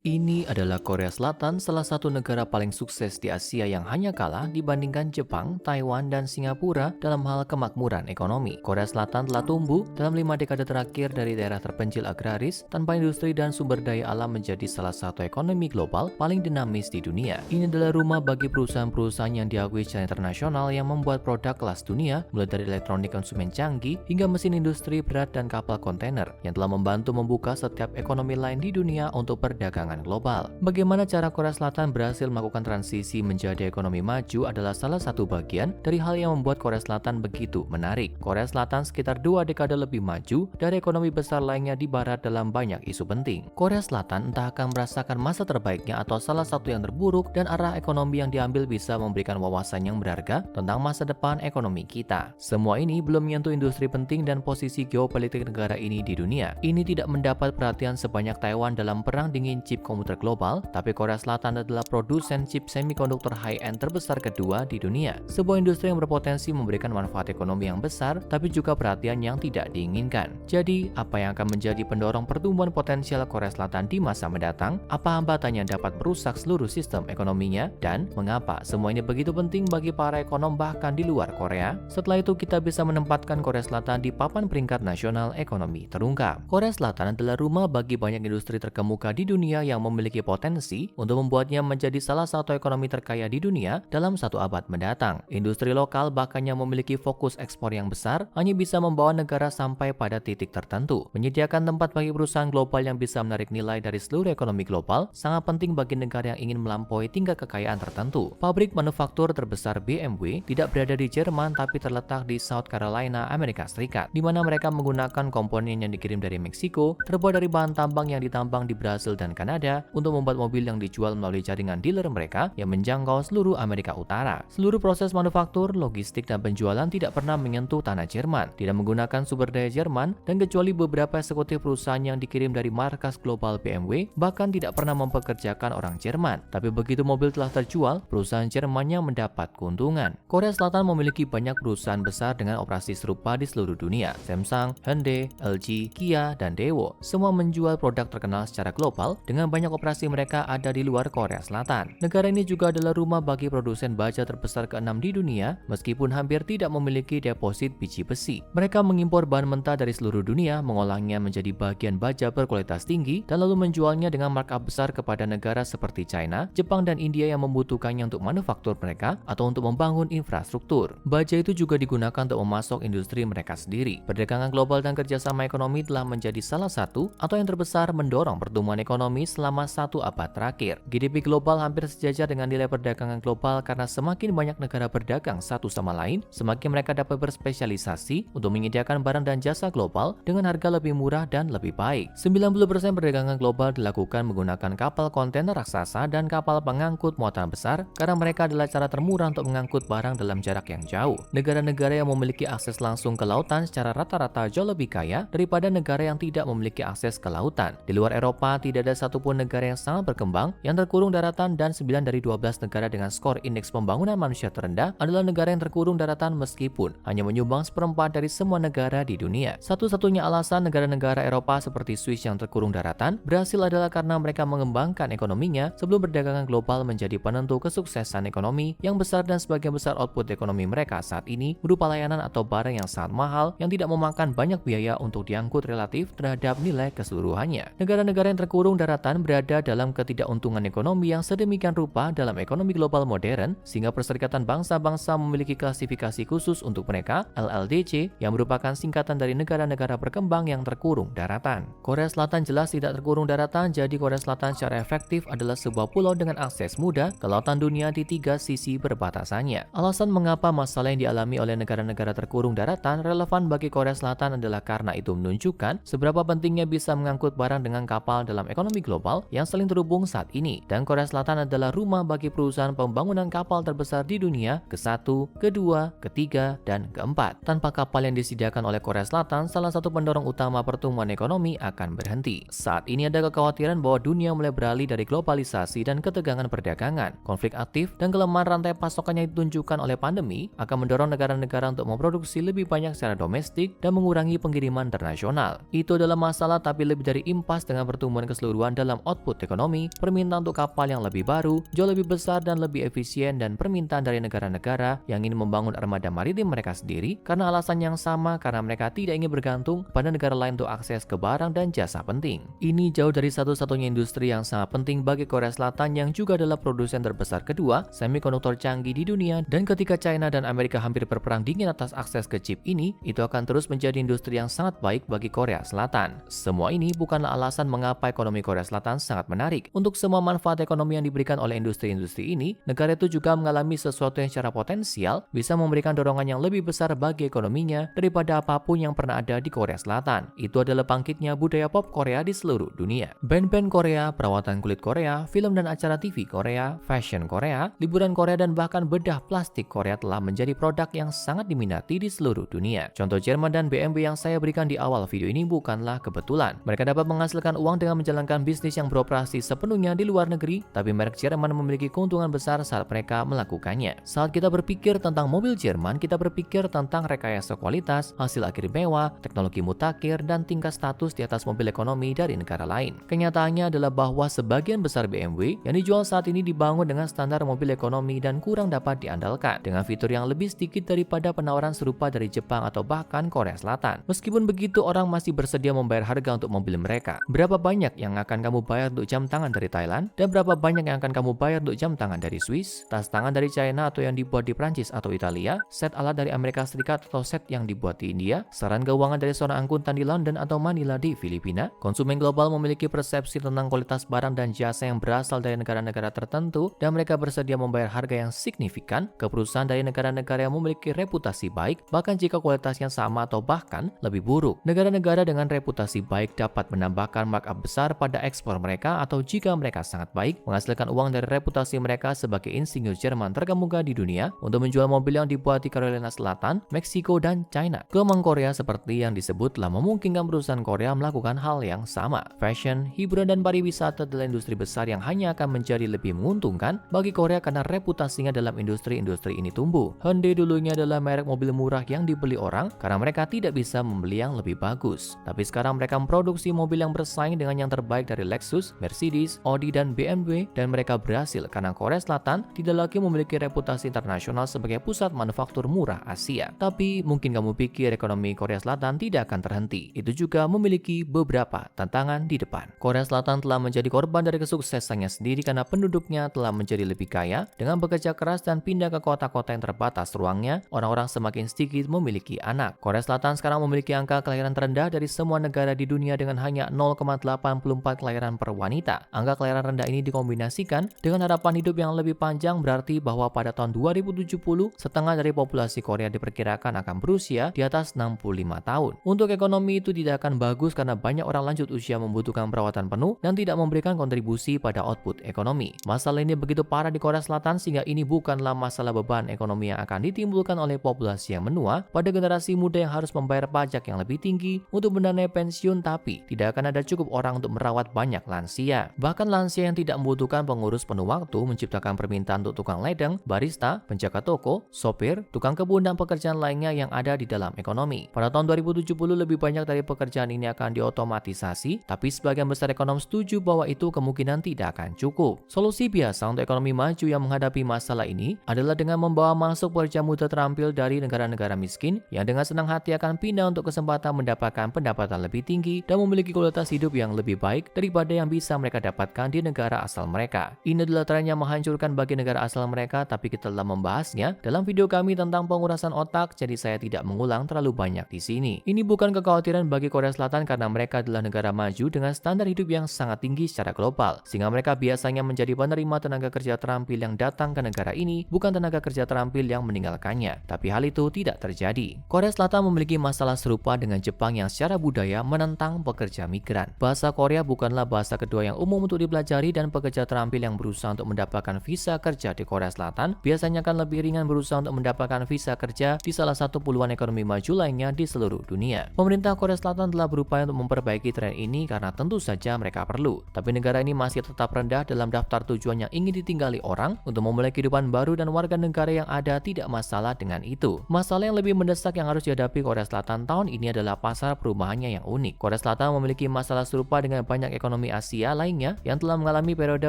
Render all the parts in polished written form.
Ini adalah Korea Selatan, salah satu negara paling sukses di Asia yang hanya kalah dibandingkan Jepang, Taiwan, dan Singapura dalam hal kemakmuran ekonomi. Korea Selatan telah tumbuh dalam 5 dekade terakhir dari daerah terpencil agraris tanpa industri dan sumber daya alam menjadi salah satu ekonomi global paling dinamis di dunia. Ini adalah rumah bagi perusahaan-perusahaan yang diakui secara internasional yang membuat produk kelas dunia, mulai dari elektronik konsumen canggih hingga mesin industri berat dan kapal kontainer yang telah membantu membuka setiap ekonomi lain di dunia untuk perdagangan global. Bagaimana cara Korea Selatan berhasil melakukan transisi menjadi ekonomi maju adalah salah satu bagian dari hal yang membuat Korea Selatan begitu menarik. Korea Selatan sekitar 2 dekade lebih maju dari ekonomi besar lainnya di barat dalam banyak isu penting. Korea Selatan entah akan merasakan masa terbaiknya atau salah satu yang terburuk, dan arah ekonomi yang diambil bisa memberikan wawasan yang berharga tentang masa depan ekonomi kita. Semua ini belum menyentuh industri penting dan posisi geopolitik negara ini di dunia. Ini tidak mendapat perhatian sebanyak Taiwan dalam perang dingin chip komputer global, tapi Korea Selatan adalah produsen chip semikonduktor high-end terbesar kedua di dunia. Sebuah industri yang berpotensi memberikan manfaat ekonomi yang besar, tapi juga perhatian yang tidak diinginkan. Jadi, apa yang akan menjadi pendorong pertumbuhan potensial Korea Selatan di masa mendatang? Apa hambatan yang dapat merusak seluruh sistem ekonominya? Dan mengapa semua ini begitu penting bagi para ekonom bahkan di luar Korea? Setelah itu, kita bisa menempatkan Korea Selatan di papan peringkat nasional ekonomi terungkap. Korea Selatan adalah rumah bagi banyak industri terkemuka di dunia yang memiliki potensi untuk membuatnya menjadi salah satu ekonomi terkaya di dunia dalam 1 abad mendatang. Industri lokal bahkan yang memiliki fokus ekspor yang besar hanya bisa membawa negara sampai pada titik tertentu. Menyediakan tempat bagi perusahaan global yang bisa menarik nilai dari seluruh ekonomi global sangat penting bagi negara yang ingin melampaui tingkat kekayaan tertentu. Pabrik manufaktur terbesar BMW tidak berada di Jerman tapi terletak di South Carolina, Amerika Serikat, di mana mereka menggunakan komponen yang dikirim dari Meksiko, terbuat dari bahan tambang yang ditambang di Brasil dan Kanada untuk membuat mobil yang dijual melalui jaringan dealer mereka yang menjangkau seluruh Amerika Utara. Seluruh proses manufaktur, logistik, dan penjualan tidak pernah menyentuh tanah Jerman, tidak menggunakan sumber daya Jerman, dan kecuali beberapa eksekutif perusahaan yang dikirim dari markas global BMW, bahkan tidak pernah mempekerjakan orang Jerman. Tapi begitu mobil telah terjual, perusahaan Jerman yang mendapat keuntungan. Korea Selatan memiliki banyak perusahaan besar dengan operasi serupa di seluruh dunia. Samsung, Hyundai, LG, Kia, dan Daewoo semua menjual produk terkenal secara global dengan banyak operasi mereka ada di luar Korea Selatan. Negara ini juga adalah rumah bagi produsen baja terbesar ke-6 di dunia, meskipun hampir tidak memiliki deposit biji besi. Mereka mengimpor bahan mentah dari seluruh dunia, mengolahnya menjadi bagian baja berkualitas tinggi, dan lalu menjualnya dengan markup besar kepada negara seperti China, Jepang, dan India yang membutuhkannya untuk manufaktur mereka atau untuk membangun infrastruktur. Baja itu juga digunakan untuk memasok industri mereka sendiri. Perdagangan global dan kerjasama ekonomi telah menjadi salah satu atau yang terbesar mendorong pertumbuhan ekonomi selama 1 abad terakhir. GDP global hampir sejajar dengan nilai perdagangan global karena semakin banyak negara berdagang satu sama lain, semakin mereka dapat berspesialisasi untuk menyediakan barang dan jasa global dengan harga lebih murah dan lebih baik. 90% perdagangan global dilakukan menggunakan kapal kontainer raksasa dan kapal pengangkut muatan besar karena mereka adalah cara termurah untuk mengangkut barang dalam jarak yang jauh. Negara-negara yang memiliki akses langsung ke lautan secara rata-rata jauh lebih kaya daripada negara yang tidak memiliki akses ke lautan. Di luar Eropa, tidak ada satupun negara yang sangat berkembang yang terkurung daratan, dan 9 dari 12 negara dengan skor indeks pembangunan manusia terendah adalah negara yang terkurung daratan meskipun hanya menyumbang seperempat dari semua negara di dunia. Satu-satunya alasan negara-negara Eropa seperti Swiss yang terkurung daratan berhasil adalah karena mereka mengembangkan ekonominya sebelum perdagangan global menjadi penentu kesuksesan ekonomi yang besar, dan sebagian besar output ekonomi mereka saat ini berupa layanan atau barang yang sangat mahal yang tidak memakan banyak biaya untuk diangkut relatif terhadap nilai keseluruhannya. Negara-negara yang terkurung daratan berada dalam ketidakuntungan ekonomi yang sedemikian rupa dalam ekonomi global modern sehingga Perserikatan Bangsa-Bangsa memiliki klasifikasi khusus untuk mereka, LLDC, yang merupakan singkatan dari negara-negara berkembang yang terkurung daratan. Korea Selatan jelas tidak terkurung daratan, jadi Korea Selatan secara efektif adalah sebuah pulau dengan akses mudah ke lautan dunia di 3 sisi perbatasannya. Alasan mengapa masalah yang dialami oleh negara-negara terkurung daratan relevan bagi Korea Selatan adalah karena itu menunjukkan seberapa pentingnya bisa mengangkut barang dengan kapal dalam ekonomi global yang saling terhubung saat ini. Dan Korea Selatan adalah rumah bagi perusahaan pembangunan kapal terbesar di dunia ke-1, ke-2, ke-3, dan ke-4. Tanpa kapal yang disediakan oleh Korea Selatan, salah satu pendorong utama pertumbuhan ekonomi akan berhenti. Saat ini ada kekhawatiran bahwa dunia mulai beralih dari globalisasi dan ketegangan perdagangan. Konflik aktif dan kelemahan rantai pasokan yang ditunjukkan oleh pandemi akan mendorong negara-negara untuk memproduksi lebih banyak secara domestik dan mengurangi pengiriman internasional. Itu adalah masalah, tapi lebih dari impas dengan pertumbuhan keseluruhan dalam dalam output ekonomi, permintaan untuk kapal yang lebih baru, jauh lebih besar dan lebih efisien, dan permintaan dari negara-negara yang ingin membangun armada maritim mereka sendiri karena alasan yang sama, karena mereka tidak ingin bergantung pada negara lain untuk akses ke barang dan jasa penting. Ini jauh dari satu-satunya industri yang sangat penting bagi Korea Selatan yang juga adalah produsen terbesar kedua semikonduktor canggih di dunia, dan ketika China dan Amerika hampir berperang dingin atas akses ke chip ini, itu akan terus menjadi industri yang sangat baik bagi Korea Selatan. Semua ini bukanlah alasan mengapa ekonomi Korea Selatan sangat menarik. Untuk semua manfaat ekonomi yang diberikan oleh industri-industri ini, negara itu juga mengalami sesuatu yang secara potensial bisa memberikan dorongan yang lebih besar bagi ekonominya daripada apapun yang pernah ada di Korea Selatan. Itu adalah bangkitnya budaya pop Korea di seluruh dunia. Band-band Korea, perawatan kulit Korea, film dan acara TV Korea, fashion Korea, liburan Korea, dan bahkan bedah plastik Korea telah menjadi produk yang sangat diminati di seluruh dunia. Contoh Jerman dan BMW yang saya berikan di awal video ini bukanlah kebetulan. Mereka dapat menghasilkan uang dengan menjalankan bisnis yang beroperasi sepenuhnya di luar negeri, tapi merek Jerman memiliki keuntungan besar saat mereka melakukannya. Saat kita berpikir tentang mobil Jerman, kita berpikir tentang rekayasa kualitas, hasil akhir mewah, teknologi mutakhir, dan tingkat status di atas mobil ekonomi dari negara lain. Kenyataannya adalah bahwa sebagian besar BMW yang dijual saat ini dibangun dengan standar mobil ekonomi dan kurang dapat diandalkan, dengan fitur yang lebih sedikit daripada penawaran serupa dari Jepang atau bahkan Korea Selatan. Meskipun begitu, orang masih bersedia membayar harga untuk mobil mereka. Berapa banyak yang akan kamu bayar untuk jam tangan dari Thailand? Dan berapa banyak yang akan kamu bayar untuk jam tangan dari Swiss, tas tangan dari China atau yang dibuat di Prancis atau Italia, set alat dari Amerika Serikat atau set yang dibuat di India, saran keuangan dari seorang angkutan di London atau Manila di Filipina? Konsumen global memiliki persepsi tentang kualitas barang dan jasa yang berasal dari negara-negara tertentu, dan mereka bersedia membayar harga yang signifikan ke perusahaan dari negara-negara yang memiliki reputasi baik, bahkan jika kualitasnya sama atau bahkan lebih buruk. Negara-negara dengan reputasi baik dapat menambahkan markup besar pada ekspor mereka, atau jika mereka sangat baik, menghasilkan uang dari reputasi mereka sebagai insinyur Jerman terkemuka di dunia untuk menjual mobil yang dibuat di Carolina Selatan, Meksiko, dan China. Gelombang Korea seperti yang disebut telah memungkinkan perusahaan Korea melakukan hal yang sama. Fashion, hiburan, dan pariwisata adalah industri besar yang hanya akan menjadi lebih menguntungkan bagi Korea karena reputasinya dalam industri-industri ini tumbuh. Hyundai dulunya adalah merek mobil murah yang dibeli orang karena mereka tidak bisa membeli yang lebih bagus. Tapi sekarang mereka memproduksi mobil yang bersaing dengan yang terbaik dari Lexus, Mercedes, Audi, dan BMW, dan mereka berhasil karena Korea Selatan tidak lagi memiliki reputasi internasional sebagai pusat manufaktur murah Asia. Tapi mungkin kamu pikir ekonomi Korea Selatan tidak akan terhenti. Itu juga memiliki beberapa tantangan di depan. Korea Selatan telah menjadi korban dari kesuksesannya sendiri karena penduduknya telah menjadi lebih kaya. Dengan bekerja keras dan pindah ke kota-kota yang terbatas ruangnya, orang-orang semakin sedikit memiliki anak. Korea Selatan sekarang memiliki angka kelahiran terendah dari semua negara di dunia dengan hanya 0,84 kelahiran per wanita. Angka kelahiran rendah ini dikombinasikan dengan harapan hidup yang lebih panjang, berarti bahwa pada tahun 2070, setengah dari populasi Korea diperkirakan akan berusia di atas 65 tahun. Untuk ekonomi itu tidak akan bagus karena banyak orang lanjut usia membutuhkan perawatan penuh dan tidak memberikan kontribusi pada output ekonomi. Masalah ini begitu parah di Korea Selatan sehingga ini bukanlah masalah beban ekonomi yang akan ditimbulkan oleh populasi yang menua pada generasi muda yang harus membayar pajak yang lebih tinggi untuk mendanai pensiun, tapi tidak akan ada cukup orang untuk merawat banyak lansia. Bahkan lansia yang tidak membutuhkan pengurus penuh waktu menciptakan permintaan untuk tukang ledeng, barista, penjaga toko, sopir, tukang kebun, dan pekerjaan lainnya yang ada di dalam ekonomi. Pada tahun 2070 lebih banyak dari pekerjaan ini akan diotomatisasi, tapi sebagian besar ekonom setuju bahwa itu kemungkinan tidak akan cukup. Solusi biasa untuk ekonomi maju yang menghadapi masalah ini adalah dengan membawa masuk pekerja muda terampil dari negara-negara miskin yang dengan senang hati akan pindah untuk kesempatan mendapatkan pendapatan lebih tinggi dan memiliki kualitas hidup yang lebih baik daripada yang bisa mereka dapatkan di negara asal mereka. Ini adalah tren yang menghancurkan bagi negara asal mereka, tapi kita telah membahasnya dalam video kami tentang pengurasan otak, jadi saya tidak mengulang terlalu banyak di sini. Ini bukan kekhawatiran bagi Korea Selatan karena mereka adalah negara maju dengan standar hidup yang sangat tinggi secara global, sehingga mereka biasanya menjadi penerima tenaga kerja terampil yang datang ke negara ini, bukan tenaga kerja terampil yang meninggalkannya. Tapi hal itu tidak terjadi. Korea Selatan memiliki masalah serupa dengan Jepang yang secara budaya menentang pekerja migran. Bahasa Korea bukanlah bahasa kedua yang umum untuk dipelajari, dan pekerja terampil yang berusaha untuk mendapatkan visa kerja di Korea Selatan biasanya akan lebih ringan berusaha untuk mendapatkan visa kerja di salah satu puluhan ekonomi maju lainnya di seluruh dunia. Pemerintah Korea Selatan telah berupaya untuk memperbaiki tren ini karena tentu saja mereka perlu. Tapi negara ini masih tetap rendah dalam daftar tujuan yang ingin ditinggali orang untuk memulai kehidupan baru, dan warga negara yang ada tidak masalah dengan itu. Masalah yang lebih mendesak yang harus dihadapi Korea Selatan tahun ini adalah pasar perumahannya yang unik. Korea Selatan memiliki masalah serupa dengan banyak ekonomi ekonomi Asia lainnya yang telah mengalami periode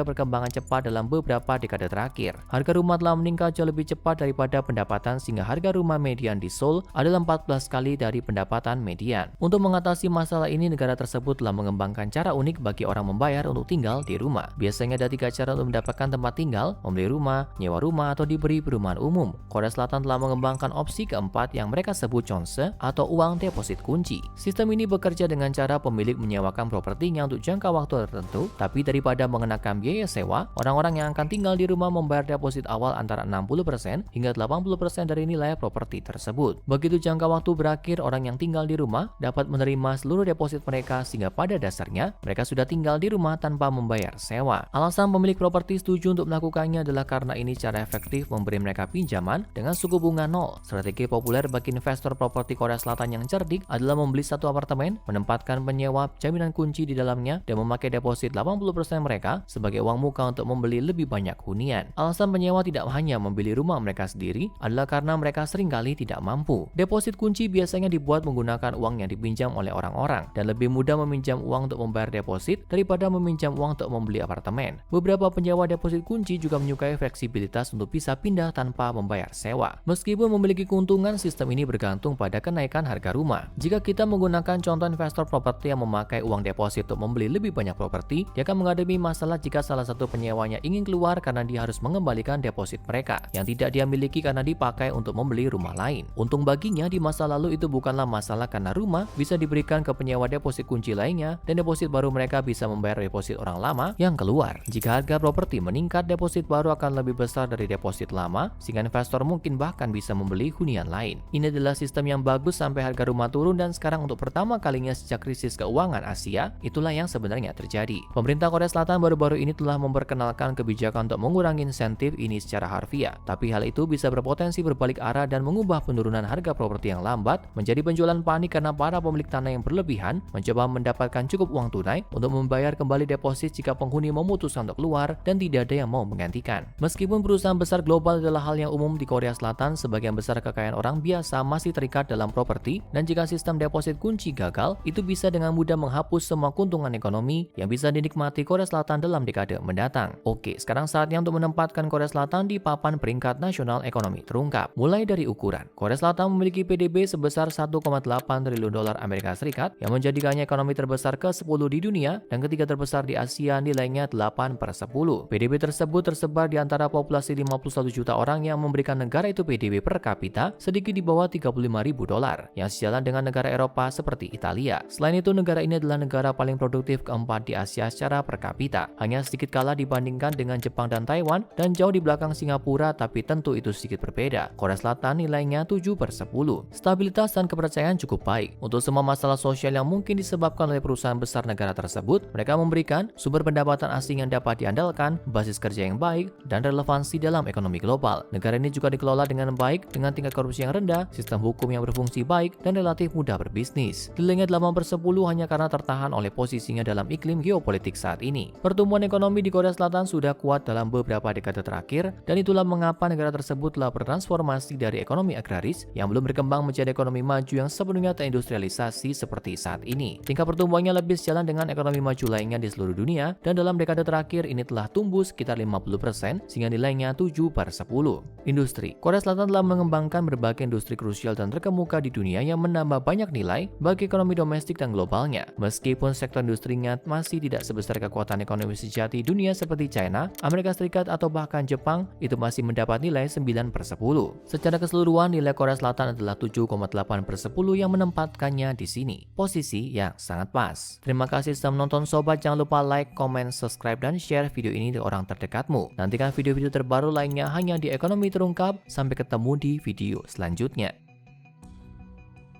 perkembangan cepat dalam beberapa dekade terakhir. Harga rumah telah meningkat jauh lebih cepat daripada pendapatan sehingga harga rumah median di Seoul adalah 14 kali dari pendapatan median. Untuk mengatasi masalah ini, negara tersebut telah mengembangkan cara unik bagi orang membayar untuk tinggal di rumah. Biasanya ada 3 cara untuk mendapatkan tempat tinggal: membeli rumah, nyewa rumah, atau diberi perumahan umum. Korea Selatan telah mengembangkan opsi keempat yang mereka sebut chonse atau uang deposit kunci. Sistem ini bekerja dengan cara pemilik menyewakan propertinya untuk jangka waktu tertentu, tapi daripada mengenakan biaya sewa, orang-orang yang akan tinggal di rumah membayar deposit awal antara 60% hingga 80% dari nilai properti tersebut. Begitu jangka waktu berakhir, orang yang tinggal di rumah dapat menerima seluruh deposit mereka sehingga pada dasarnya mereka sudah tinggal di rumah tanpa membayar sewa. Alasan pemilik properti setuju untuk melakukannya adalah karena ini cara efektif memberi mereka pinjaman dengan suku bunga 0. Strategi populer bagi investor properti Korea Selatan yang cerdik adalah membeli satu apartemen, menempatkan penyewa jaminan kunci di dalamnya, dan memakai deposit 80% mereka sebagai uang muka untuk membeli lebih banyak hunian. Alasan penyewa tidak hanya membeli rumah mereka sendiri adalah karena mereka seringkali tidak mampu. Deposit kunci biasanya dibuat menggunakan uang yang dipinjam oleh orang-orang dan lebih mudah meminjam uang untuk membayar deposit daripada meminjam uang untuk membeli apartemen. Beberapa penyewa deposit kunci juga menyukai fleksibilitas untuk bisa pindah tanpa membayar sewa. Meskipun memiliki keuntungan, sistem ini bergantung pada kenaikan harga rumah. Jika kita menggunakan contoh investor properti yang memakai uang deposit untuk membeli lebih banyak properti, dia akan menghadapi masalah jika salah satu penyewanya ingin keluar karena dia harus mengembalikan deposit mereka yang tidak dia miliki karena dipakai untuk membeli rumah lain. Untung baginya, di masa lalu itu bukanlah masalah karena rumah bisa diberikan ke penyewa deposit kunci lainnya dan deposit baru mereka bisa membayar deposit orang lama yang keluar. Jika harga properti meningkat, deposit baru akan lebih besar dari deposit lama sehingga investor mungkin bahkan bisa membeli hunian lain. Ini adalah sistem yang bagus sampai harga rumah turun, dan sekarang untuk pertama kalinya sejak krisis keuangan Asia, itulah yang sebenarnya terjadi. Pemerintah Korea Selatan baru-baru ini telah memperkenalkan kebijakan untuk mengurangi insentif ini secara harfiah, tapi hal itu bisa berpotensi berbalik arah dan mengubah penurunan harga properti yang lambat menjadi penjualan panik karena para pemilik tanah yang berlebihan mencoba mendapatkan cukup uang tunai untuk membayar kembali deposit jika penghuni memutuskan untuk keluar dan tidak ada yang mau menggantikan. Meskipun perusahaan besar global adalah hal yang umum di Korea Selatan, sebagian besar kekayaan orang biasa masih terikat dalam properti, dan jika sistem deposit kunci gagal, itu bisa dengan mudah menghapus semua keuntungan ekonomi yang bisa dinikmati Korea Selatan dalam dekade mendatang. Oke, sekarang saatnya untuk menempatkan Korea Selatan di papan peringkat nasional ekonomi terungkap. Mulai dari ukuran, Korea Selatan memiliki PDB sebesar 1,8 triliun dolar Amerika Serikat yang menjadikannya ekonomi terbesar ke-10 di dunia dan ketiga terbesar di Asia, nilainya 8/10. PDB tersebut tersebar di antara populasi 51 juta orang yang memberikan negara itu PDB per kapita sedikit di bawah 35.000 dolar, yang sejalan dengan negara Eropa seperti Italia. Selain itu, negara ini adalah negara paling produktif keempat di Asia secara per kapita, hanya sedikit kalah dibandingkan dengan Jepang dan Taiwan, dan jauh di belakang Singapura, tapi tentu itu sedikit berbeda. Korea Selatan nilainya 7/10. Stabilitas dan kepercayaan cukup baik. Untuk semua masalah sosial yang mungkin disebabkan oleh perusahaan besar negara tersebut, mereka memberikan sumber pendapatan asing yang dapat diandalkan, basis kerja yang baik, dan relevansi dalam ekonomi global. Negara ini juga dikelola dengan baik dengan tingkat korupsi yang rendah, sistem hukum yang berfungsi baik, dan relatif mudah berbisnis. Nilainya 8/10 hanya karena tertahan oleh posisinya dalam iklim geopolitik saat ini. Pertumbuhan ekonomi di Korea Selatan sudah kuat dalam beberapa dekade terakhir, dan itulah mengapa negara tersebut telah bertransformasi dari ekonomi agraris yang belum berkembang menjadi ekonomi maju yang sepenuhnya terindustrialisasi seperti saat ini. Tingkat pertumbuhannya lebih sejalan dengan ekonomi maju lainnya di seluruh dunia, dan dalam dekade terakhir ini telah tumbuh sekitar 50% sehingga nilainya 7/10. Industri. Korea Selatan telah mengembangkan berbagai industri krusial dan terkemuka di dunia yang menambah banyak nilai bagi ekonomi domestik dan globalnya. Meskipun sektor industrinya masih tidak sebesar kekuatan ekonomi sejati dunia seperti China, Amerika Serikat, atau bahkan Jepang, itu masih mendapat nilai 9/10. Secara keseluruhan, nilai Korea Selatan adalah 7,8/10 yang menempatkannya di sini. Posisi yang sangat pas. Terima kasih sudah menonton sobat, jangan lupa like, comment, subscribe, dan share video ini ke orang terdekatmu. Nantikan video-video terbaru lainnya hanya di Ekonomi Terungkap. Sampai ketemu di video selanjutnya.